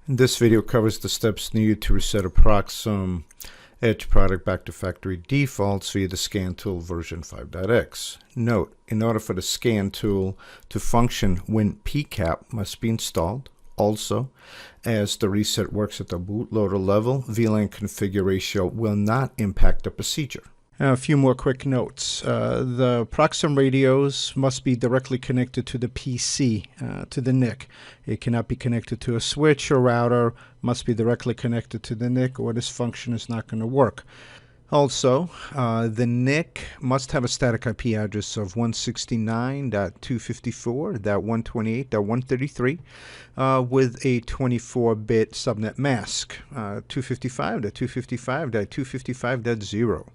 This video covers the steps needed to reset a Proxim Edge product back to factory defaults via the ScanTool version 5.x. Note, in order for the ScanTool to function, WinPcap must be installed. Also, as the reset works at the bootloader level, VLAN configuration will not impact the procedure. A few more quick notes. The Proxim radios must be directly connected to the PC, to the NIC. It cannot be connected to a switch or router, must be directly connected to the NIC, or this function is not going to work. Also, the NIC must have a static IP address of 169.254.128.133 with a 24-bit subnet mask, 255.255.255.0.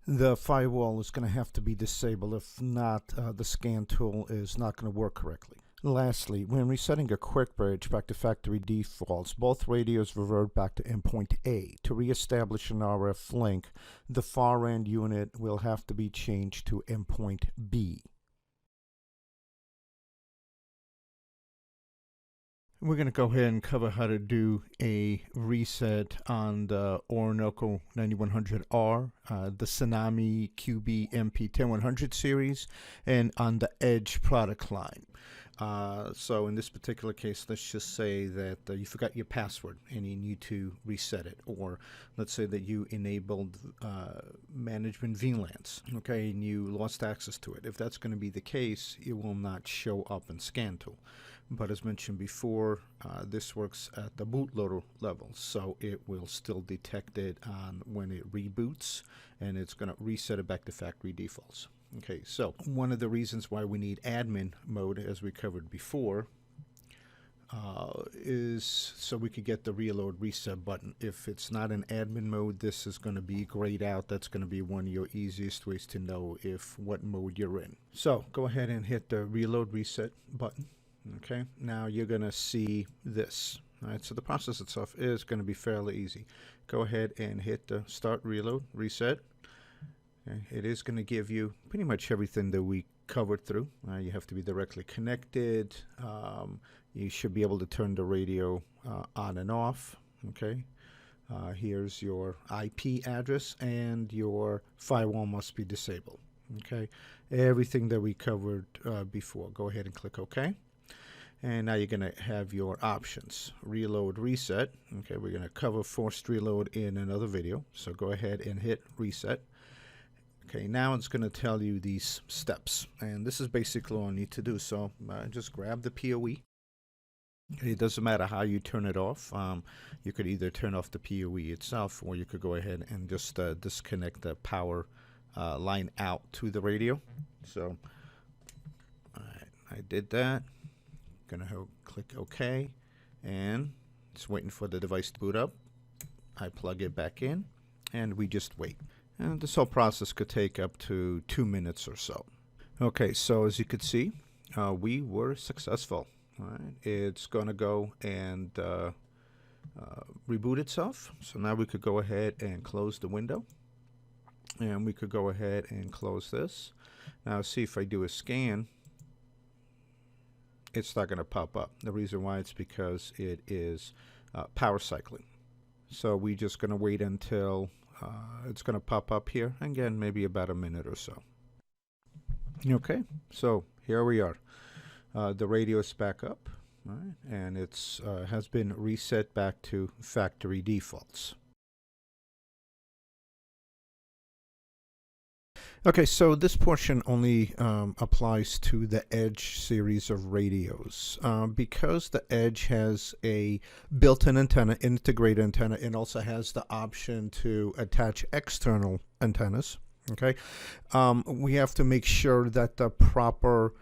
The firewall is going to have to be disabled. If not, the ScanTool is not going to work correctly. Lastly, when resetting a quick bridge back to factory defaults, both radios revert back to EndPoint A. To reestablish an RF link, the far end unit will have to be changed to EndPoint B. We're going to go ahead and cover how to do a reset on the Orinoco 9100R, the Tsunami QB MP10100 series, and on the Edge product line. So in this particular case, let's just say that you forgot your password and you need to reset it. Or let's say that you enabled management VLANs, okay, and you lost access to it. If that's going to be the case, it will not show up in ScanTool. But as mentioned before, this works at the bootloader level, so it will still detect it on when it reboots, and it's going to reset it back to factory defaults. Okay, so one of the reasons why we need admin mode, as we covered before, is so we could get the reload reset button. If it's not in admin mode, this is going to be grayed out. That's going to be one of your easiest ways to know what mode you're in. So go ahead and hit the reload reset button. Okay, now you're going to see this. All right, so the process itself is going to be fairly easy. Go ahead and hit the start, reload, reset. Okay, it is going to give you pretty much everything that we covered through. You have to be directly connected. You should be able to turn the radio on and off. Okay, here's your IP address, and your firewall must be disabled. Okay, everything that we covered before. Go ahead and click OK. And now you're going to have your options. Reload, reset. Okay, we're going to cover forced reload in another video. So go ahead and hit reset. Okay, now it's going to tell you these steps. And this is basically all I need to do. So just grab the PoE. Okay, it doesn't matter how you turn it off. You could either turn off the PoE itself, or you could go ahead and just disconnect the power line out to the radio. So all right, I did that. Gonna click OK, and it's waiting for the device to boot up. I plug it back in, and we just wait. And this whole process could take up to 2 minutes or so. Okay, so as you could see, we were successful. All right, it's gonna go and reboot itself. So now we could go ahead and close the window, and we could go ahead and close this. Now see if I do a scan. It's not going to pop up. The reason why it's because it is power cycling. So we're just going to wait until it's going to pop up here. Again, maybe about a minute or so. Okay, so here we are. The radio is back up, right? And it's has been reset back to factory defaults. Okay, so this portion only applies to the Edge series of radios. Because the Edge has a built-in antenna, integrated antenna, and also has the option to attach external antennas, okay, we have to make sure that the proper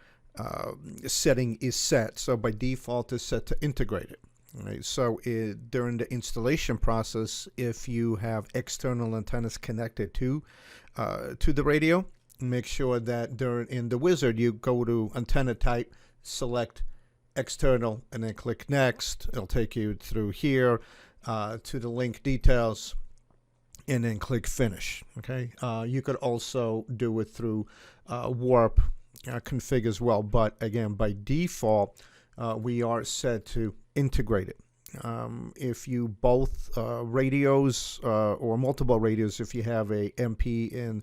setting is set. So by default, it's set to integrated. Right, so during the installation process, if you have external antennas connected to the radio, make sure that in the wizard you go to antenna type, select external, and then click next. It'll take you through here to the link details, and then click finish. Okay, you could also do it through warp config as well, but again, by default we are set to integrate it. If you both radios or multiple radios, if you have a MP in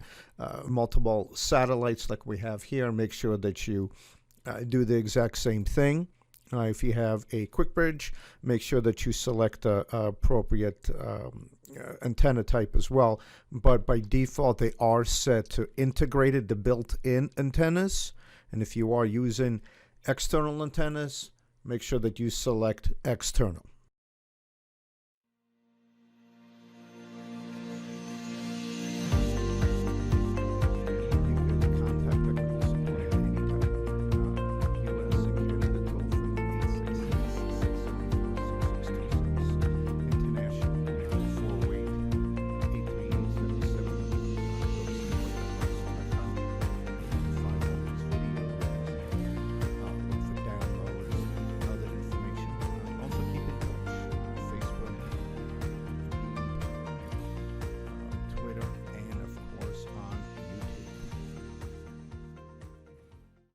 multiple satellites like we have here, make sure that you do the exact same thing. If you have a quick bridge, make sure that you select the appropriate antenna type as well. But by default, they are set to integrated, the built-in antennas. And if you are using external antennas, make sure that you select external.